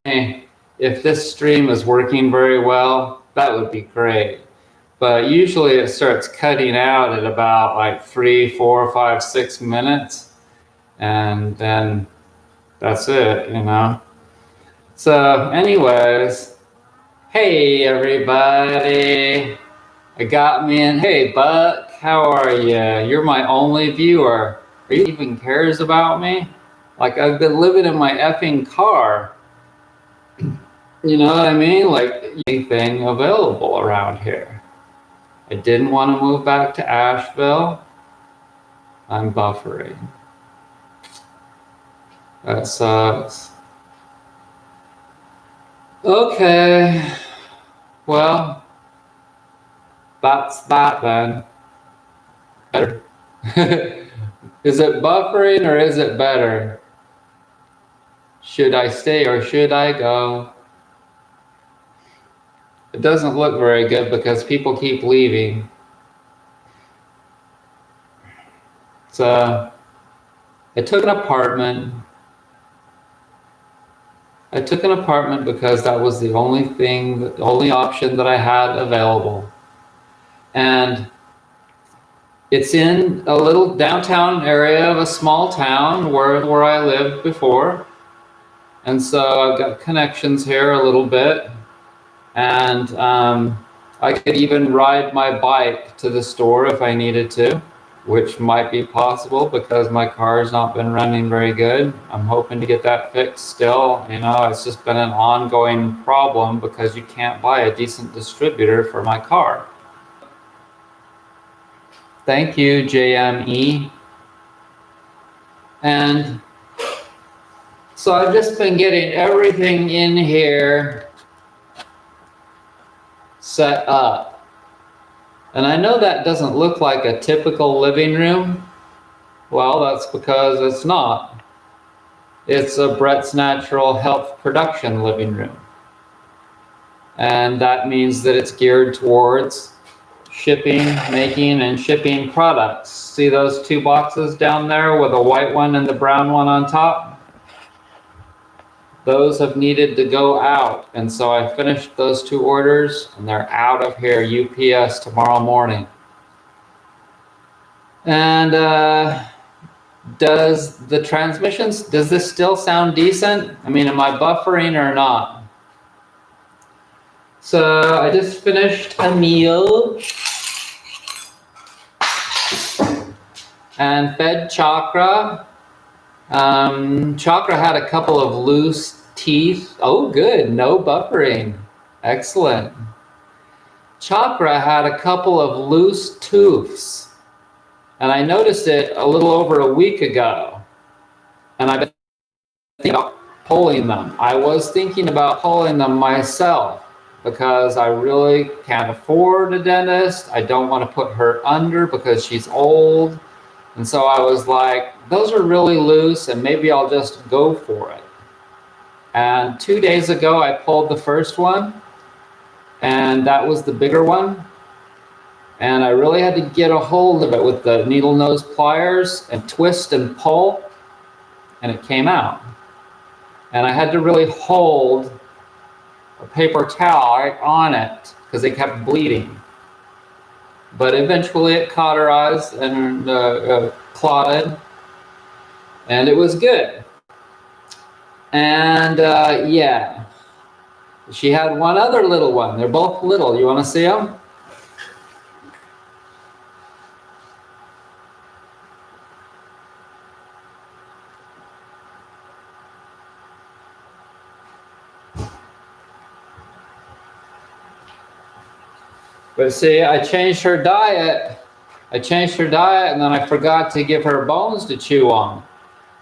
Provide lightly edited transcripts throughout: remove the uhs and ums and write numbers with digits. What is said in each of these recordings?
if this stream is working very well, that would be great. But usually it starts cutting out at about like 3, 4, 5, 6 minutes. And then that's it, you know? So anyways, hey everybody. I got me in. Hey Buck, how are you? You're my only viewer. Are you even cares about me? Like I've been living in my effing car. You know what I mean? Like anything available around here. I didn't want to move back to Asheville. I'm buffering. That sucks. Okay. Well, that's that then. Better. Is it buffering or is it better? Should I stay or should I go? It doesn't look very good because people keep leaving. So I took an apartment. I took an apartment because that was the only option that I had available. And it's in a little downtown area of a small town where I lived before. And so I've got connections here a little bit. And I could even ride my bike to the store if I needed to, which might be possible because my car's not been running very good. I'm hoping to get that fixed still. You know, it's just been an ongoing problem because you can't buy a decent distributor for my car. Thank you, JME. And so I've just been getting everything in here set up. And I know that doesn't look like a typical living room. Well, that's because it's not. It's a Brett's Natural Health production living room. And that means that it's geared towards shipping, making, and shipping products. See those two boxes down there with a white one and the brown one on top? Those have needed to go out. And so I finished those 2 orders and they're out of here UPS tomorrow morning. And does this still sound decent? I mean, am I buffering or not? So I just finished a meal and fed Chakra. Chakra had a couple of loose teeth. Oh, good, no buffering. Excellent. Chakra had a couple of loose tooths. And I noticed it a little over a week ago. And I've been thinking about pulling them. I was thinking about pulling them myself because I really can't afford a dentist. I don't want to put her under because she's old. And so I was like, those are really loose and maybe I'll just go for it. And 2 days ago, I pulled the first one and that was the bigger one. And I really had to get a hold of it with the needle nose pliers and twist and pull, and it came out. And I had to really hold a paper towel right on it because it kept bleeding. But eventually it cauterized and clotted, and it was good. And yeah, she had one other little one. They're both little. You want to see them? But see, I changed her diet. And then I forgot to give her bones to chew on.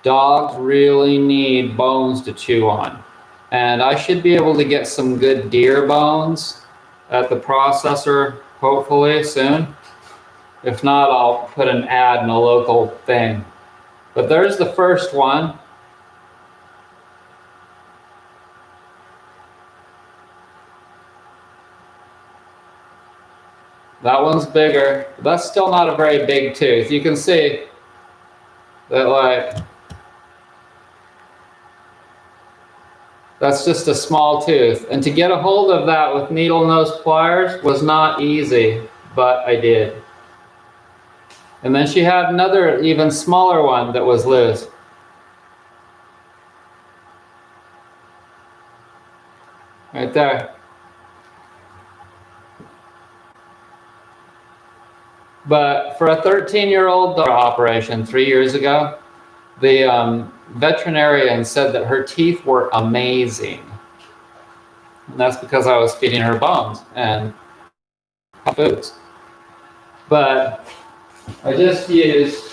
Dogs really need bones to chew on. And I should be able to get some good deer bones at the processor, hopefully soon. If not, I'll put an ad in a local thing. But there's the first one. That one's bigger. That's still not a very big tooth. You can see that That's just a small tooth. And to get a hold of that with needle nose pliers was not easy, but I did. And then she had another even smaller one that was loose. Right there. But for a 13-year-old operation 3 years ago, the veterinarian said that her teeth were amazing. And that's because I was feeding her bones and foods. But I just used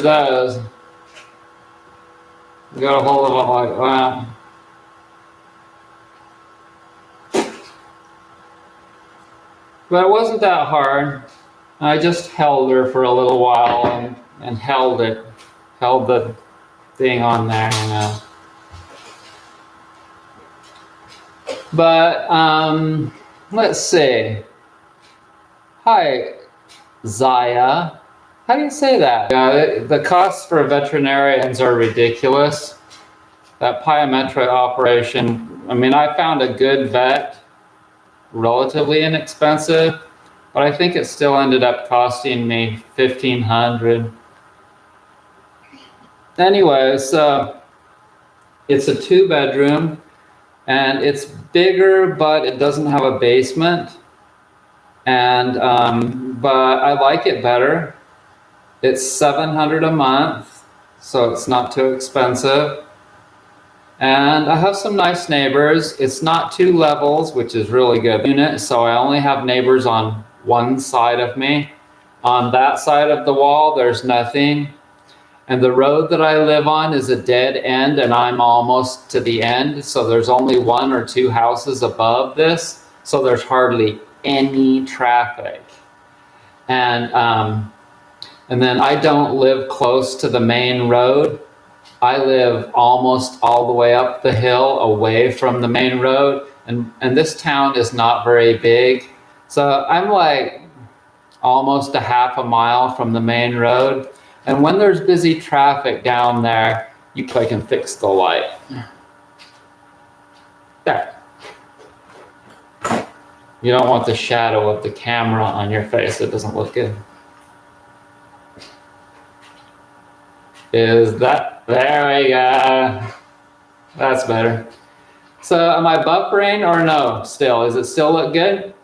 those. Got a hold of it like that. But it wasn't that hard. I just held her for a little while and held the thing on there, you know. But let's see. Hi, Zaya. How do you say that? The costs for veterinarians are ridiculous. That pyometric operation, I mean, I found a good vet, relatively inexpensive, but I think it still ended up costing me $1,500. Anyway, so it's a 2-bedroom, and it's bigger, but it doesn't have a basement. And but I like it better. It's $700 a month, so it's not too expensive. And I have some nice neighbors. It's not 2 levels, which is really good unit, so I only have neighbors on one side of me. On that side of the wall, there's nothing. And the road that I live on is a dead end, and I'm almost to the end, so there's only 1 or 2 houses above this, so there's hardly any traffic. And then I don't live close to the main road. I live almost all the way up the hill away from the main road. And this town is not very big. So I'm like almost a half a mile from the main road. And when there's busy traffic down there, I can fix the light. There. You don't want the shadow of the camera on your face. It doesn't look good. Is that, there we go. That's better. So am I buffering or no still? Does it still look good?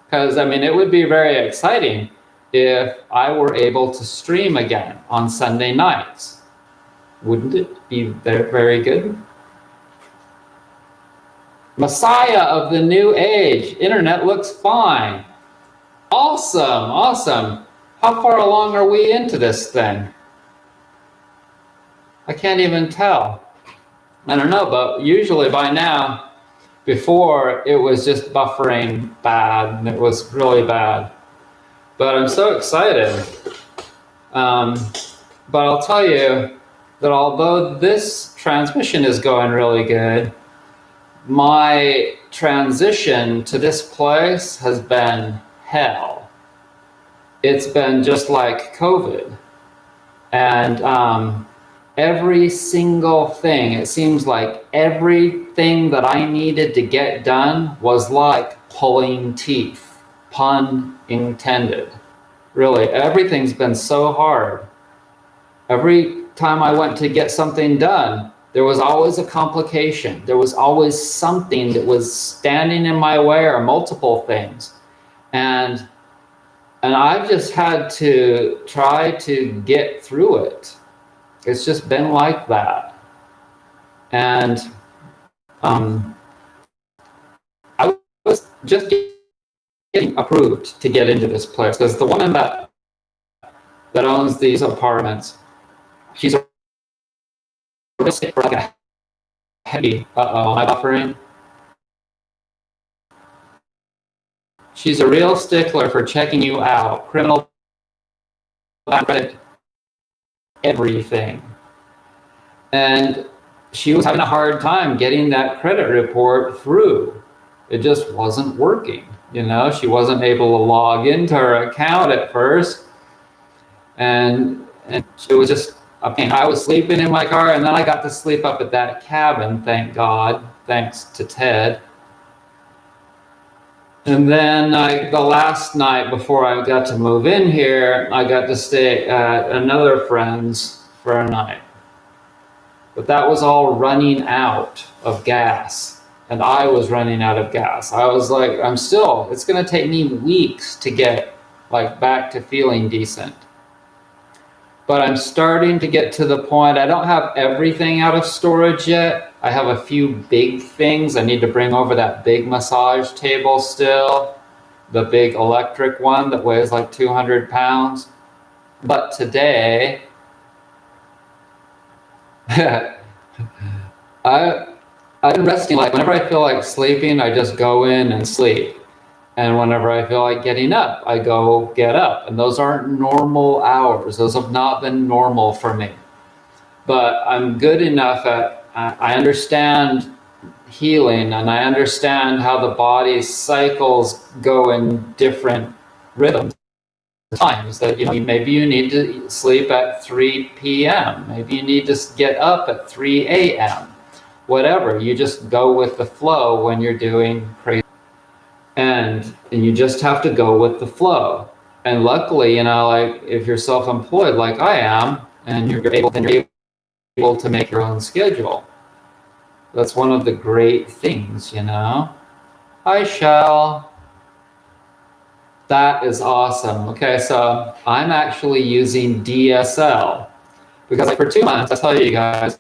Because I mean, it would be very exciting if I were able to stream again on Sunday nights. Wouldn't it be very good? Messiah of the new age. Internet looks fine. Awesome, awesome. How far along are we into this thing? I can't even tell. I don't know, but usually by now, before it was just buffering bad, and it was really bad. But I'm so excited. But I'll tell you that although this transmission is going really good, my transition to this place has been hell. It's been just like COVID. And every single thing, it seems like everything that I needed to get done was like pulling teeth, pun intended. Really, everything's been so hard. Every time I went to get something done, there was always a complication. There was always something that was standing in my way, or multiple things. And I've just had to try to get through it. It's just been like that. And I was just getting approved to get into this place, because the woman that owns these apartments, she's a real stick for like a heavy, am I buffering? She's a real stickler for checking you out, criminal credit, everything. And she was having a hard time getting that credit report through. it just wasn't working. You know, she wasn't able to log into her account at first, and it was just a pain. I was sleeping in my car, and then I got to sleep up at that cabin, thank God, thanks to Ted. And then the last night before I got to move in here, I got to stay at another friend's for a night. But that was all running out of gas. And I was running out of gas. I was like, it's going to take me weeks to get like back to feeling decent. But I'm starting to get to the point, I don't have everything out of storage yet. I have a few big things. I need to bring over that big massage table still, the big electric one that weighs like 200 pounds. But today, I've been resting. Like whenever I feel like sleeping, I just go in and sleep. And whenever I feel like getting up, I go get up. And those aren't normal hours. Those have not been normal for me. But I'm good enough at, I understand healing, and I understand how the body's cycles go in different rhythms. Times that, you know, maybe you need to sleep at 3 p.m. Maybe you need to get up at 3 a.m. Whatever, you just go with the flow when you're doing crazy. And you just have to go with the flow. And luckily, you know, like if you're self-employed like I am, and you're able to make your own schedule. That's one of the great things, you know. Hi, Shell. That is awesome. Okay, so I'm actually using DSL because like for 2 months, I tell you guys,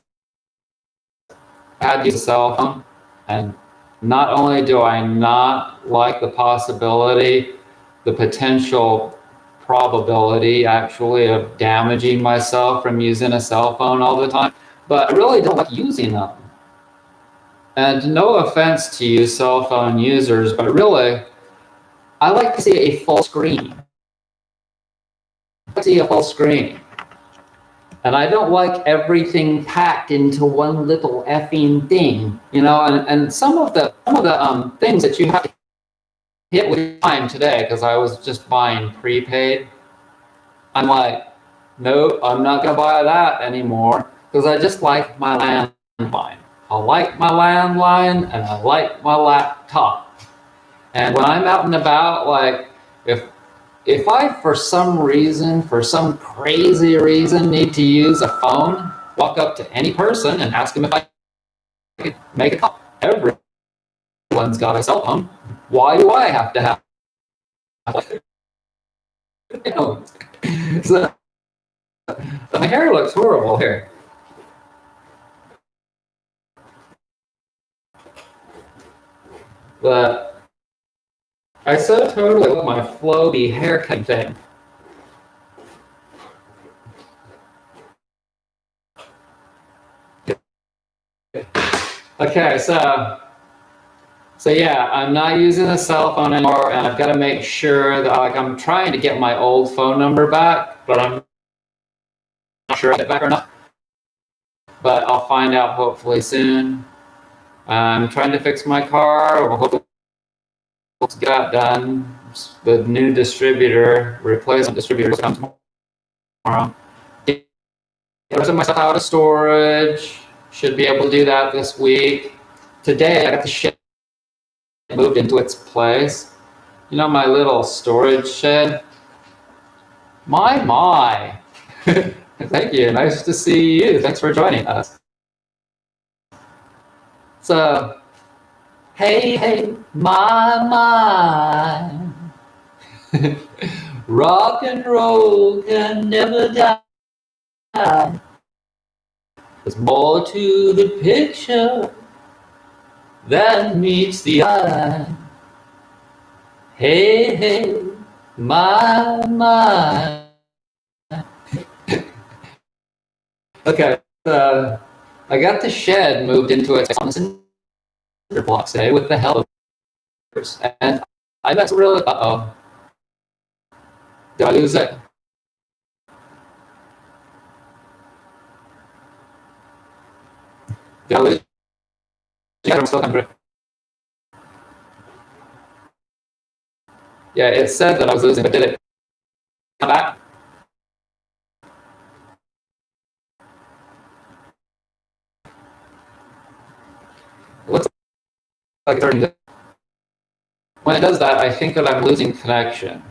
I had to use a cell phone, and not only do I not like the possibility, the potential probability actually of damaging myself from using a cell phone all the time, but I really don't like using them. And no offense to you cell phone users, but really, I like to see a full screen. I like to see a full screen. And I don't like everything packed into one little effing thing, you know. And some of the things that you have to hit with time today, because I was just buying prepaid. I'm like, no, I'm not gonna buy that anymore because I just like my landline. I like my landline and I like my laptop. And when I'm out and about, like if I for some reason, for some crazy reason, need to use a phone, walk up to any person and ask them if I could make a call. Everyone's got a cell phone. Why do I have to have? You know, so my hair looks horrible here. But I so totally love my flowy haircut thing. Okay, so yeah, I'm not using a cell phone anymore, and I've got to make sure that like I'm trying to get my old phone number back, but I'm not sure I get it back or not. But I'll find out hopefully soon. I'm trying to fix my car. We'll hopefully get that done. The new replacement distributor comes tomorrow. Get my stuff out of storage. Should be able to do that this week. Today I got the shit moved into its place. You know, my little storage shed. My. Thank you. Nice to see you. Thanks for joining us. So, hey, my. Rock and roll can never die. There's more to the picture than meets the eye. Hey, my. Okay, I got the shed moved into its on the cinder blocks today with the help of and that's really did I lose it? Did I lose it? Yeah, I'm still coming. Yeah, it said that I was losing, but did it come back? It looks like it's starting to. When it does that, I think that I'm losing connection.